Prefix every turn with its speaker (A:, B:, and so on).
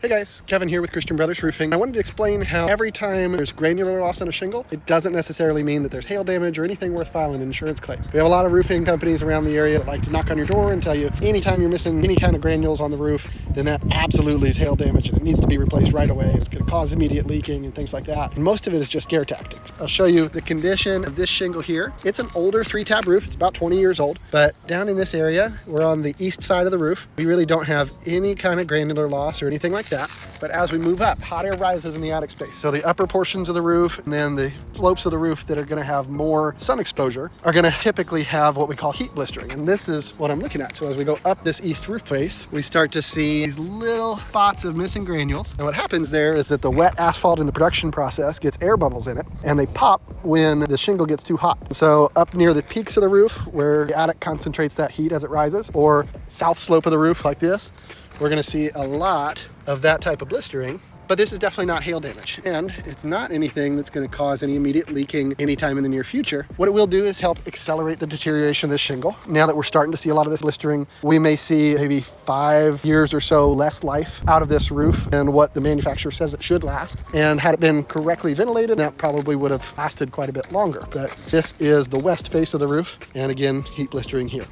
A: Hey guys, Kevin here with Christian Brothers Roofing. I wanted to explain how every time there's granular loss on a shingle, it doesn't necessarily mean that there's hail damage or anything worth filing an insurance claim. We have a lot of roofing companies around the area that like to knock on your door and tell you anytime you're missing any kind of granules on the roof, then that absolutely is hail damage and it needs to be replaced right away. It's going to cause immediate leaking and things like that. And most of it is just scare tactics. I'll show you the condition of this shingle here. It's an older 3-tab roof. It's about 20 years old, but down in this area, we're on the east side of the roof. We really don't have any kind of granular loss or anything like that. But as we move up, hot air rises in the attic space. So the upper portions of the roof and then the slopes of the roof that are going to have more sun exposure are going to typically have what we call heat blistering. And this is what I'm looking at. So as we go up this east roof face, we start to see these little spots of missing granules. And what happens there is that the wet asphalt in the production process gets air bubbles in it and they pop when the shingle gets too hot. So up near the peaks of the roof where the attic concentrates that heat as it rises, or south slope of the roof like this, we're going to see a lot of that type of blistering. But this is definitely not hail damage, and it's not anything that's going to cause any immediate leaking anytime in the near future. What it will do is help accelerate the deterioration of this shingle. Now that we're starting to see a lot of this blistering, we may see maybe 5 years or so less life out of this roof than what the manufacturer says it should last. And had it been correctly ventilated, that probably would have lasted quite a bit longer. But this is the west face of the roof, and again, heat blistering here.